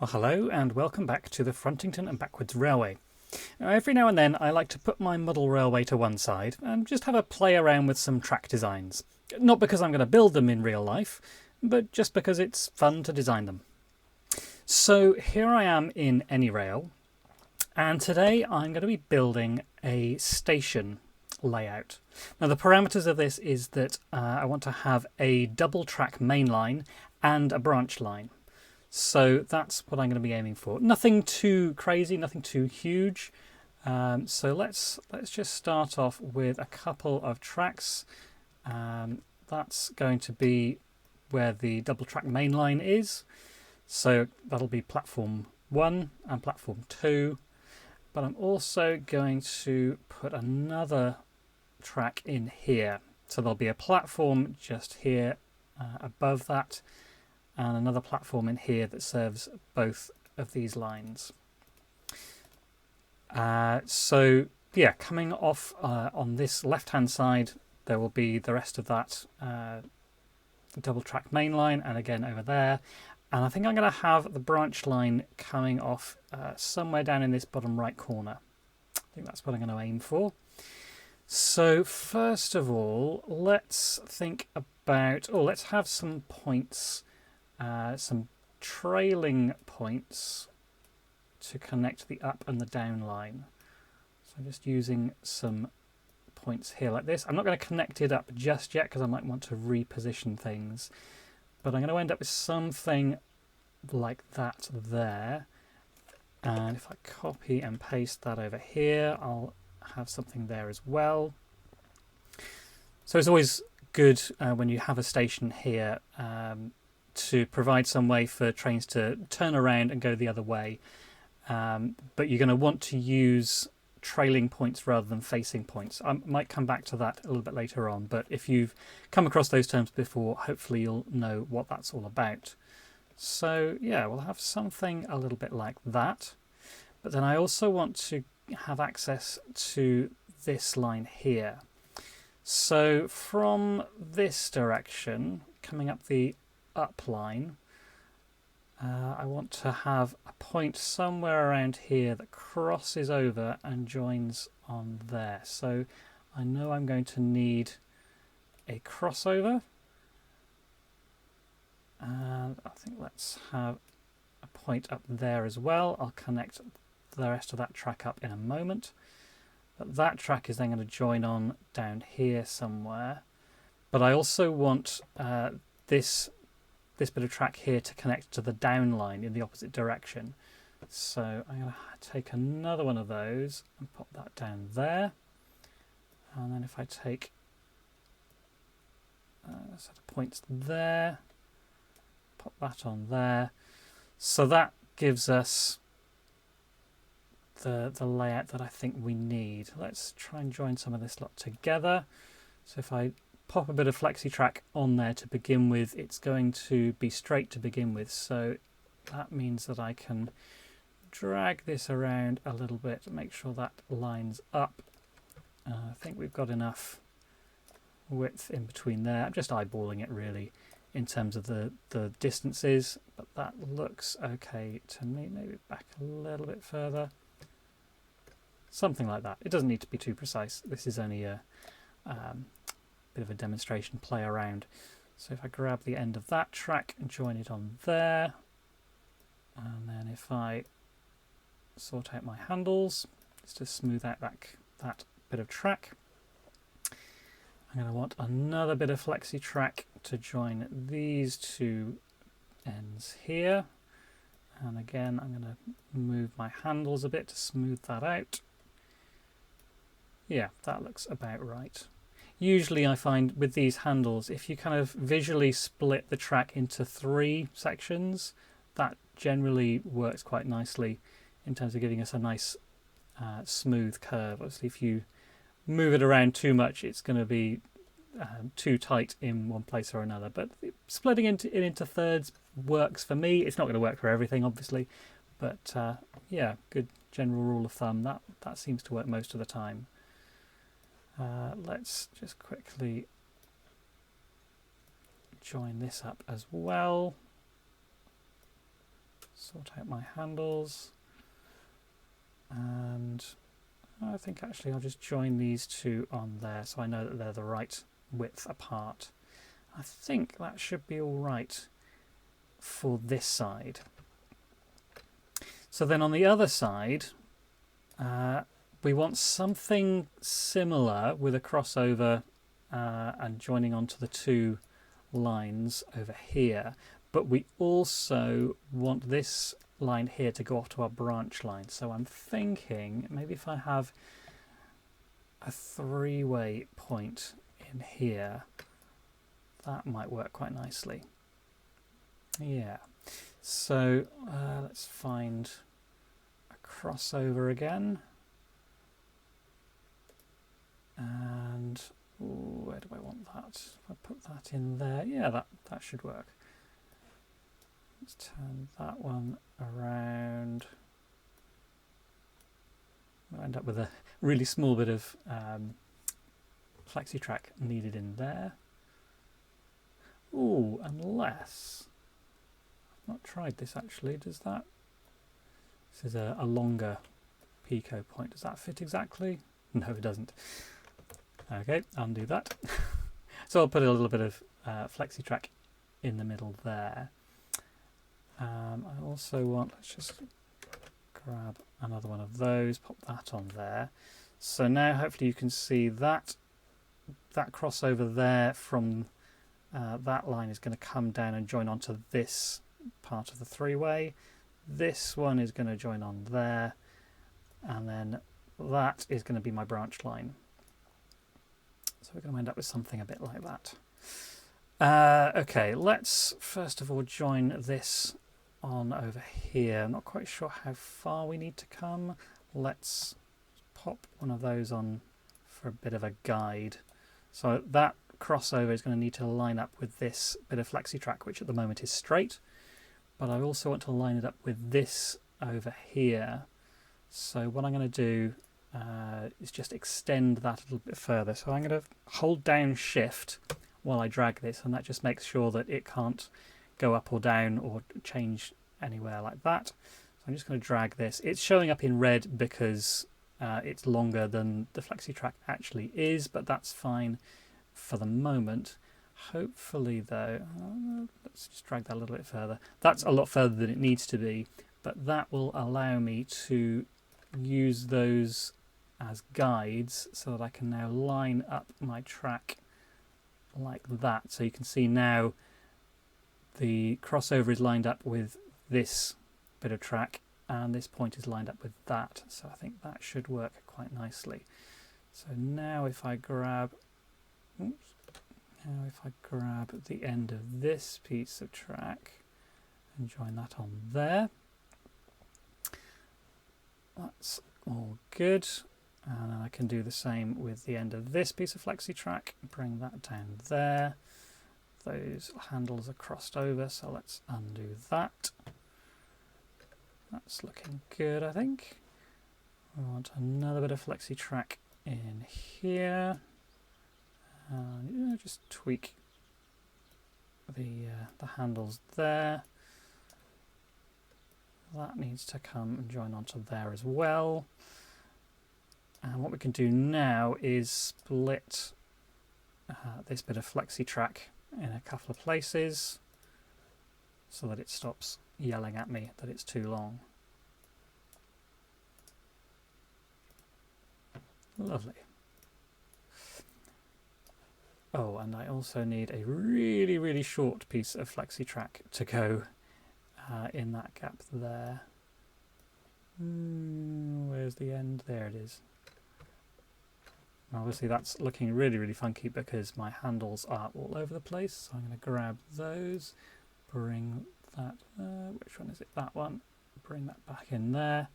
Well, hello and welcome back to the Frontington and Backwards Railway. Now, every now and then I like to put my model railway to one side and just have a play around with some track designs. Not because I'm going to build them in real life, but just because it's fun to design them. So here I am in AnyRail, and today I'm going to be building a station layout. Now the parameters of this is that I want to have a double track main line and a branch line. So that's what I'm going to be aiming for. Nothing too crazy, nothing too huge. So let's just start off with a couple of tracks. That's going to be where the double track main line is. So that'll be platform 1 and platform 2. But I'm also going to put another track in here. So there'll be a platform just here above that, and another platform in here that serves both of these lines. So yeah, coming off on this left-hand side, there will be the rest of that double track main line, and again over there. And I think I'm going to have the branch line coming off somewhere down in this bottom right corner. I think that's what I'm going to aim for. So first of all, let's think about, let's have some points, some trailing points to connect the up and the down line. So I'm just using some points here like this. I'm not going to connect it up just yet because I might want to reposition things, but I'm going to end up with something like that there. And if I copy and paste that over here, I'll have something there as well. So it's always good when you have a station here to provide some way for trains to turn around and go the other way. But you're going to want to use trailing points rather than facing points. I might come back to that a little bit later on, but if you've come across those terms before, hopefully you'll know what that's all about. So yeah, we'll have something a little bit like that. But then I also want to have access to this line here. So from this direction, coming up the Upline, I want to have a point somewhere around here that crosses over and joins on there. So I know I'm going to need a crossover. And I think let's have a point up there as well. I'll connect the rest of that track up in a moment. But that track is then going to join on down here somewhere. But I also want this bit of track here to connect to the down line in the opposite direction. So I'm going to take another one of those and pop that down there. And then if I take a set of points there, pop that on there. So that gives us the layout that I think we need. Let's try and join some of this lot together. So if I pop a bit of flexi track on there to begin with, it's going to be straight to begin with. So that means that I can drag this around a little bit to make sure that lines up. I think we've got enough width in between there. I'm just eyeballing it really in terms of the distances, but that looks okay to me. Maybe back a little bit further. Something like that. It doesn't need to be too precise. This is only a bit of a demonstration play around. So if I grab the end of that track and join it on there, and then if I sort out my handles, just to smooth out that bit of track, I'm going to want another bit of flexi track to join these two ends here. And again, I'm going to move my handles a bit to smooth that out. Yeah, that looks about right. Usually I find with these handles, if you kind of visually split the track into 3 sections, that generally works quite nicely in terms of giving us a nice smooth curve. Obviously, if you move it around too much, it's going to be too tight in one place or another. But splitting it into thirds works for me. It's not going to work for everything, obviously, but yeah, good general rule of thumb. That seems to work most of the time. Let's just quickly join this up as well. sort out my handles, and I think actually I'll just join these two on there so I know that they're the right width apart. I think that should be all right for this side. So then on the other side, we want something similar with a crossover and joining onto the two lines over here, but we also want this line here to go off to our branch line. So I'm thinking maybe if I have a three-way point in here, that might work quite nicely. Yeah, so let's find a crossover again, and where do I want that? If I put that in there, yeah, that should work. Let's turn that one around. I'll end up with a really small bit of flexi track needed in there. Ooh, unless I've not tried this actually. Does that? This is a longer pico point. Does that fit exactly? No, it doesn't. Okay, undo that. So I'll put a little bit of flexi track in the middle there. I also want, let's just grab another one of those, pop that on there. So now hopefully you can see that crossover there from that line is going to come down and join onto this part of the three-way. This one is going to join on there, and then that is going to be my branch line. So we're going to end up with something a bit like that. Okay, let's first of all join this on over here. I'm not quite sure how far we need to come. Let's pop one of those on for a bit of a guide. So that crossover is going to need to line up with this bit of flexi track, which at the moment is straight, but I also want to line it up with this over here. So what I'm going to do is just extend that a little bit further. So I'm going to hold down shift while I drag this, and that just makes sure that it can't go up or down or change anywhere like that. So I'm just going to drag this. It's showing up in red because it's longer than the flexi track actually is, but that's fine for the moment. Hopefully though, let's just drag that a little bit further. That's a lot further than it needs to be, but that will allow me to use those as guides so that I can now line up my track like that. So you can see now the crossover is lined up with this bit of track, and this point is lined up with that. So I think that should work quite nicely. So now if I grab, the end of this piece of track and join that on there, that's all good. And then I can do the same with the end of this piece of flexi track, bring that down there. Those handles are crossed over, so let's undo that. That's looking good, I think. We want another bit of flexi track in here. And just tweak the handles there. That needs to come and join onto there as well. And what we can do now is split this bit of flexi track in a couple of places so that it stops yelling at me that it's too long. Lovely. Oh, and I also need a really, really short piece of flexi track to go in that gap there. Where's the end? There it is. Obviously that's looking really, really funky because my handles are all over the place. So I'm going to grab those, bring that, which one is it? That one. Bring that back in there.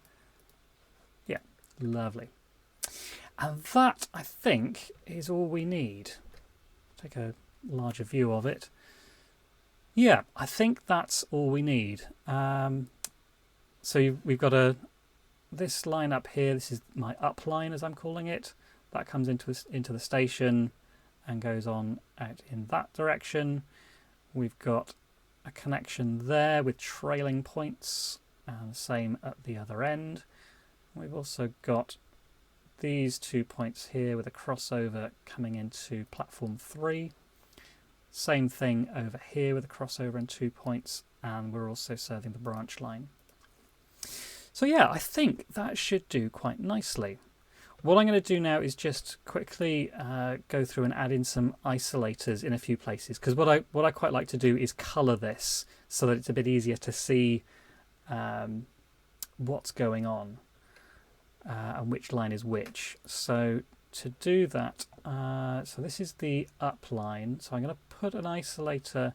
Yeah, lovely. And that, I think, is all we need. Take a larger view of it. Yeah, I think that's all we need. So we've got this line up here. This is my upline, as I'm calling it. That comes into the station and goes on out in that direction. We've got a connection there with trailing points and the same at the other end. We've also got these 2 points here with a crossover coming into platform 3. Same thing over here with a crossover and 2 points, and we're also serving the branch line. So yeah, I think that should do quite nicely. What I'm going to do now is just quickly go through and add in some isolators in a few places, because what I quite like to do is colour this so that it's a bit easier to see what's going on and which line is which. So to do that, so this is the upline, so I'm going to put an isolator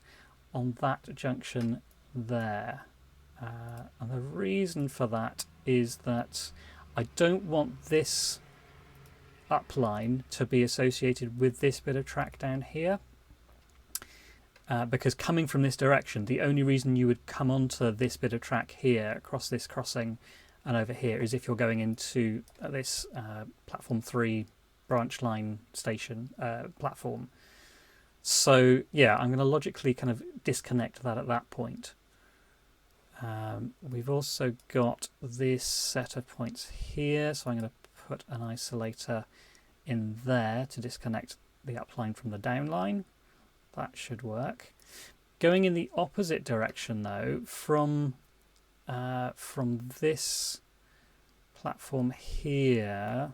on that junction there. And the reason for that is that I don't want this upline to be associated with this bit of track down here, because coming from this direction, the only reason you would come onto this bit of track here across this crossing and over here is if you're going into this platform 3 branch line station platform. So yeah, I'm going to logically kind of disconnect that at that point. We've also got this set of points here, so I'm going to put an isolator in there to disconnect the upline from the downline. That should work. Going in the opposite direction though, from this platform here,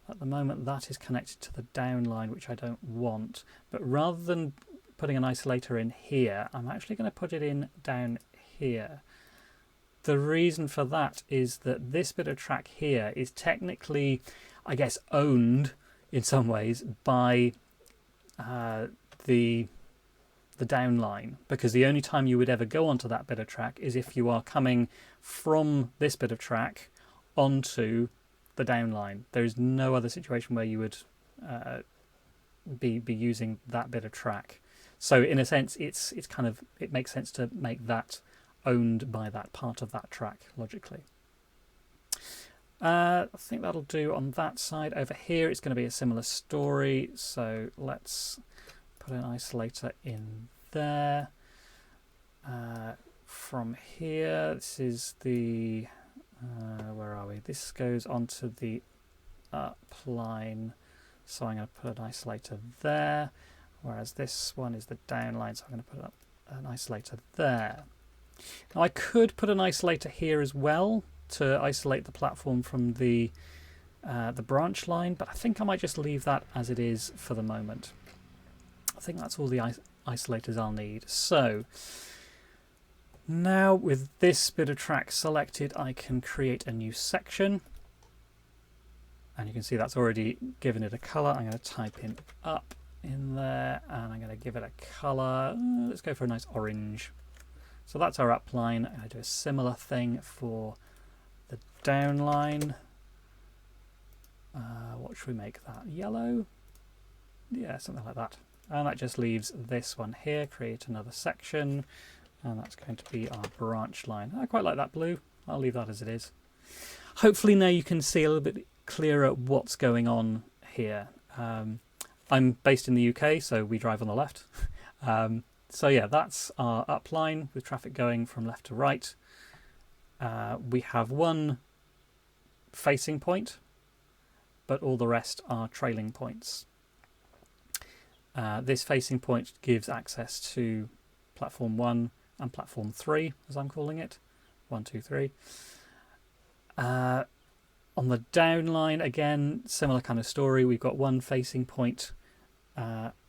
at the moment that is connected to the downline, which I don't want, but rather than putting an isolator in here, I'm actually going to put it in down here. The reason for that is that this bit of track here is technically, I guess, owned in some ways by the downline, because the only time you would ever go onto that bit of track is if you are coming from this bit of track onto the downline. There is no other situation where you would be using that bit of track. So in a sense, it makes sense to make that owned by that part of that track logically. I think that'll do on that side. Over here it's going to be a similar story, so let's put an isolator in there. From here, this is the where are we? This goes onto the upline, so I'm going to put an isolator there, whereas this one is the downline, so I'm going to put up an isolator there. Now I could put an isolator here as well to isolate the platform from the branch line, but I think I might just leave that as it is for the moment. I think that's all the isolators I'll need. So now with this bit of track selected, I can create a new section, and you can see that's already given it a colour. I'm going to type in up in there, and I'm going to give it a colour. Let's go for a nice orange. So that's our upline. I'm going to do a similar thing for the downline. What should we make that? Yellow? Yeah, something like that. And that just leaves this one here. Create another section, and that's going to be our branch line. I quite like that blue. I'll leave that as it is. Hopefully now you can see a little bit clearer what's going on here. I'm based in the UK, so we drive on the left. So yeah, that's our upline with traffic going from left to right. We have one facing point, but all the rest are trailing points. This facing point gives access to platform 1 and platform 3, as I'm calling it. 1, 2, 3. On the downline, again, similar kind of story. We've got one facing point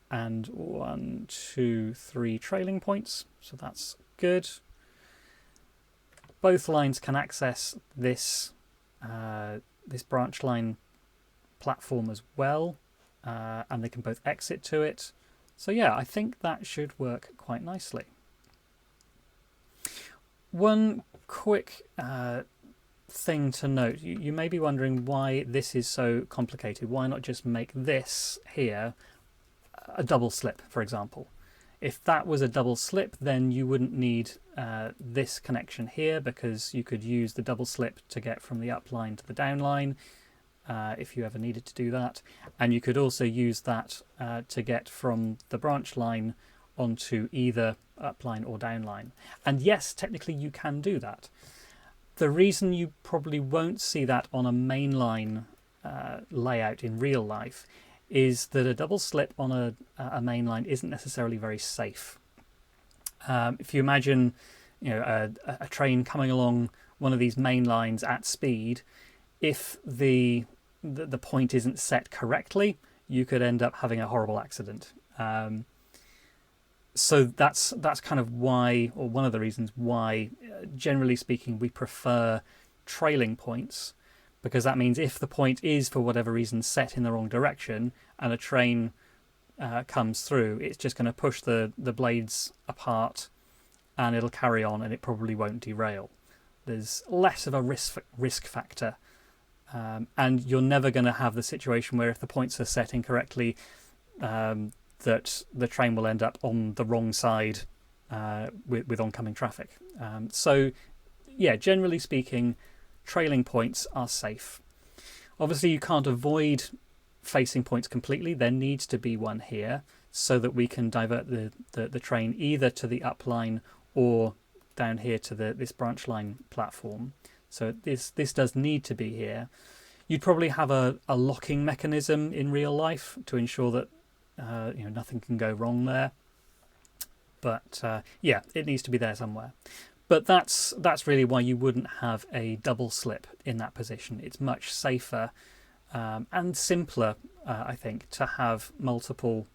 and 1, 2, 3 trailing points, so that's good. Both lines can access this this branch line platform as well, and they can both exit to it. So yeah, I think that should work quite nicely. One quick thing to note, you may be wondering why this is so complicated. Why not just make this here a double slip, for example? If that was a double slip, then you wouldn't need this connection here, because you could use the double slip to get from the upline to the downline if you ever needed to do that. And you could also use that to get from the branch line onto either upline or downline. And yes, technically you can do that. The reason you probably won't see that on a mainline layout in real life is that a double slip on a mainline isn't necessarily very safe. If you imagine, a train coming along one of these main lines at speed, if the point isn't set correctly, you could end up having a horrible accident. So that's kind of why, or one of the reasons why, generally speaking, we prefer trailing points, because that means if the point is, for whatever reason, set in the wrong direction and a train comes through, it's just going to push the blades apart and it'll carry on and it probably won't derail. There's less of a risk factor. And you're never going to have the situation where if the points are set incorrectly, that the train will end up on the wrong side with oncoming traffic. So, yeah, generally speaking, trailing points are safe. Obviously, you can't avoid facing points completely. There needs to be one here so that we can divert the train either to the upline or down here to this branch line platform. So this does need to be here. You'd probably have a locking mechanism in real life to ensure that nothing can go wrong there. But yeah, it needs to be there somewhere. But that's really why you wouldn't have a double slip in that position. It's much safer and simpler, I think, to have multiple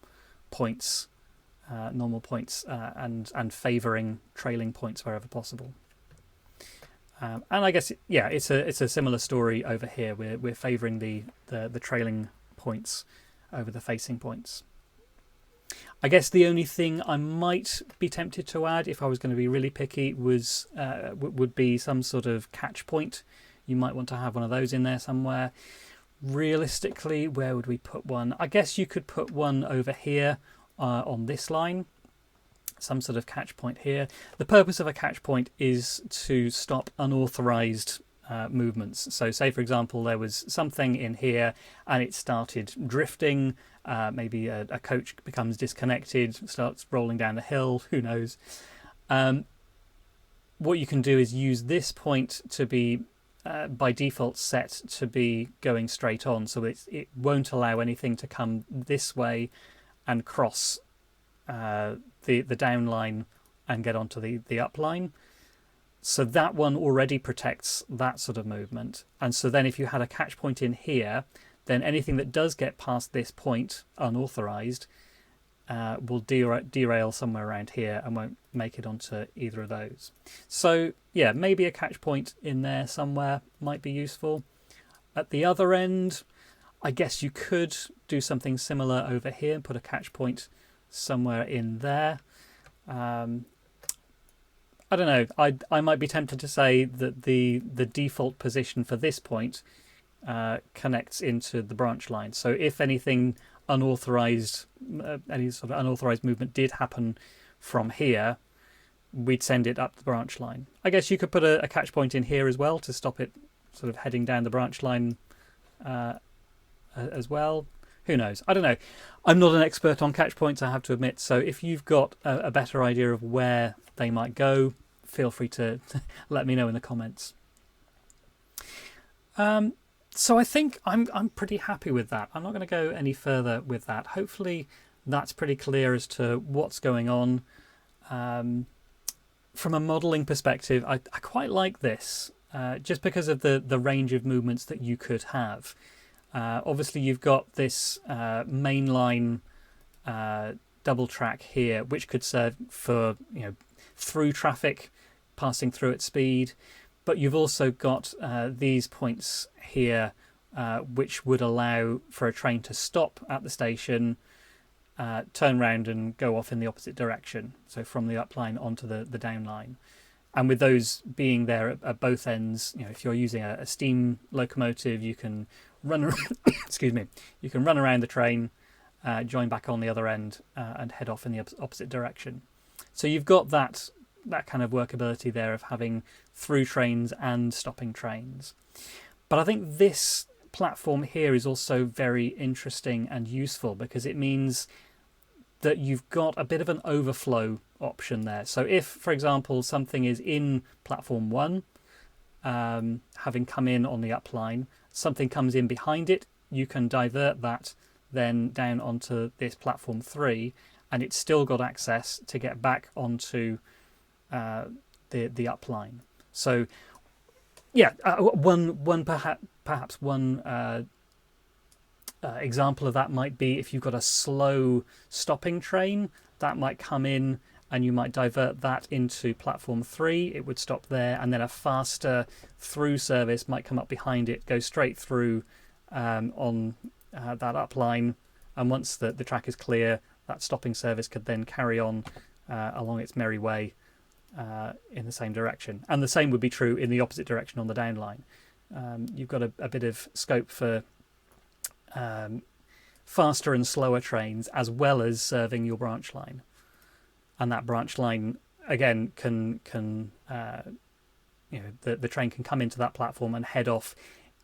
points, normal points, and favouring trailing points wherever possible. And I guess, yeah, it's a similar story over here. We're favouring the trailing points over the facing points. I guess the only thing I might be tempted to add, if I was going to be really picky, would be some sort of catch point. You might want to have one of those in there somewhere. Realistically, where would we put one? I guess you could put one over here on this line. Some sort of catch point here. The purpose of a catch point is to stop unauthorized movements. So say, for example, there was something in here and it started drifting. Maybe a coach becomes disconnected, starts rolling down the hill, who knows. What you can do is use this point to be, by default, set to be going straight on. So it won't allow anything to come this way and cross the down line and get onto the up line. So that one already protects that sort of movement. And so then if you had a catch point in here, then anything that does get past this point unauthorized will derail somewhere around here and won't make it onto either of those. So yeah, maybe a catch point in there somewhere might be useful. At the other end, I guess you could do something similar over here and put a catch point somewhere in there. I don't know. I might be tempted to say that the default position for this point connects into the branch line. So if anything unauthorized, any sort of unauthorized movement did happen from here, we'd send it up the branch line. I guess you could put a catch point in here as well to stop it sort of heading down the branch line as well. Who knows? I don't know. I'm not an expert on catch points, I have to admit. So if you've got a better idea of where they might go, feel free to let me know in the comments. So I think I'm pretty happy with that. I'm not going to go any further with that. Hopefully that's pretty clear as to what's going on. From a modelling perspective, I quite like this, just because of the range of movements that you could have. Obviously, you've got this mainline double track here, which could serve for through traffic, passing through at speed. But you've also got these points here, which would allow for a train to stop at the station, turn round and go off in the opposite direction. So from the upline onto the down line. And with those being there at both ends, if you're using a steam locomotive, you can run excuse me, you can run around the train, join back on the other end, and head off in the opposite direction. So you've got that kind of workability there of having through trains and stopping trains. But I think this platform here is also very interesting and useful because it means that you've got a bit of an overflow option there. So if, for example, something is in platform 1, having come in on the upline, something comes in behind it, you can divert that then down onto this platform 3, and it's still got access to get back onto the upline. So yeah, perhaps one example of that might be if you've got a slow stopping train that might come in, and you might divert that into platform 3. It would stop there, and then a faster through service might come up behind it, go straight through on that upline, and once the track is clear, that stopping service could then carry on along its merry way in the same direction. And the same would be true in the opposite direction on the downline. You've got a bit of scope for faster and slower trains, as well as serving your branch line. And that branch line again can the train can come into that platform and head off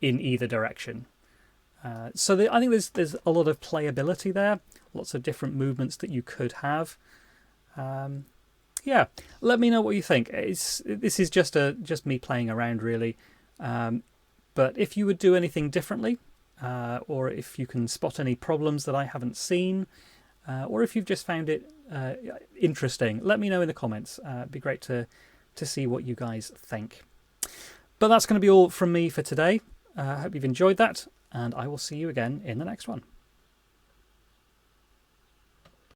in either direction. So I think there's a lot of playability there, lots of different movements that you could have. Yeah, let me know what you think. This is just me playing around, really. But if you would do anything differently, or if you can spot any problems that I haven't seen, or if you've just found it interesting, let me know in the comments. It'd be great to see what you guys think. But that's going to be all from me for today. I hope you've enjoyed that, and I will see you again in the next one.